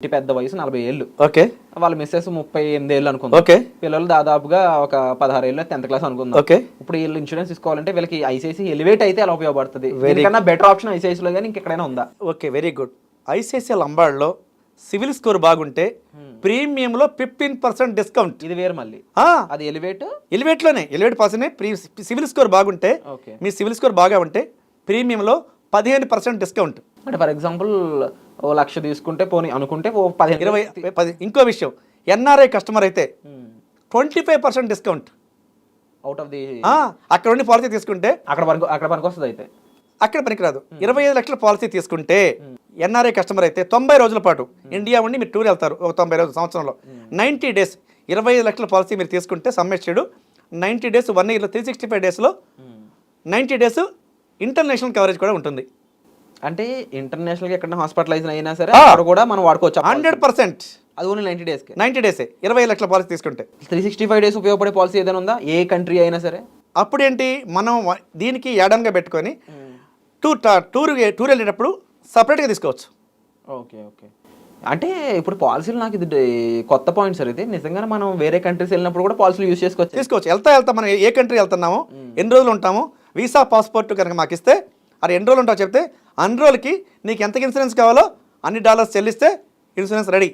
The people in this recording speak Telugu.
ఇంటి పెద్ద వయసు 40 ఏళ్ళు. ఓకే. వాళ్ళ మిస్సెస్ 38 ఏళ్ళు అనుకుందాం. ఓకే. పిల్లలు దాదాపుగా ఒక 16 ఏళ్ళు 10th క్లాస్ అనుకుందాం. ఓకే. ఇప్పుడు వీళ్ళు ఇన్సూరెన్స్ తీసుకోవాలంటే వీళ్ళకి ఐసిఐసి ఎలివేట్ అయితే ఎలా ఉపయోగపడుతుంది? వీళ్ళకన్నా బెటర్ ఆప్షన్ ఐసిఐసిలో కానీ ఇంకెక్కడైనా ఉందా? Okay, very good. ఐసిఐసిఐ లంబార్డ్లో సివిల్ స్కోర్ బాగుంటే ప్రీమియంలో 15% డిస్కౌంట్. ఇది వేరు మళ్ళీ. అది ఎలివేట్లోనే ఎలివేట్ పాసనే సివిల్ స్కోర్ బాగుంటే, మీ సివిల్ స్కోర్ బాగా ఉంటే ప్రీమియంలో 15% డిస్కౌంట్. అంటే ఫర్ ఎగ్జాంపుల్ ఓ 1,00,000 తీసుకుంటే పోనీ అనుకుంటే ఓ 15 20 ఇంకో విషయం, ఎన్ఆర్ఐ కస్టమర్ అయితే 25% డిస్కౌంట్ అవుట్ ఆఫ్ ది. అక్కడ ఉండి పాలసీ తీసుకుంటే అక్కడ పనికి వస్తుంది. అయితే అక్కడ పనికిరాదు. 25 లక్షల పాలసీ తీసుకుంటే ఎన్ఆర్ఐ కస్టమర్ అయితే 90 రోజుల పాటు ఇండియా ఉండి మీరు టూర్ వెళ్తారు. ఒక 90 రోజుల సంవత్సరంలో 90 డేస్ 25 లక్షల పాలసీ మీరు తీసుకుంటే సమ్మెచ్చుడు 90 డేస్ 1 ఇయర్లో 365 డేస్లో 90 డేస్ ఇంటర్నేషనల్ కవరేజ్ కూడా ఉంటుంది. అంటే ఇంటర్నేషనల్ గా ఎక్కడ హాస్పిటలైజ్ అయినా సరే అక్కడ కూడా మనం వాడుకోవచ్చు 100%. అది ఓన్లీ 90 డేస్. 90 డేసే 20 లక్షల పాలసీ తీసుకుంటే 365 డేస్ ఉపయోగపడే పాలసీ ఏదైనా ఉందా? ఏ కంట్రీ అయినా సరే. అప్పుడేంటి, మనం దీనికి యాడమ్గా పెట్టుకొని టూర్ వెళ్ళేటప్పుడు సపరేట్గా తీసుకోవచ్చు. Okay okay. అంటే ఇప్పుడు పాలసీలు నాకు ఇది కొత్త పాయింట్ సార్. ఇది నిజంగానే మనం వేరే కంట్రీస్ వెళ్ళినప్పుడు కూడా పాలసీలు యూజ్ తీసుకోవచ్చు. వెళ్తా మనం ఏ కంట్రీ వెళ్తున్నామో, ఎన్ని రోజులు ఉంటామో, వీసా పాస్పోర్ట్ కనుక మాకు ఇస్తే, అది ఎన్ని రోజులు ఉంటావు చెప్తే అన్ని రోజులకి నీకు ఎంత ఇన్సూరెన్స్ కావాలో అన్ని డాలర్స్ చెల్లిస్తే ఇన్సూరెన్స్ రెడీ.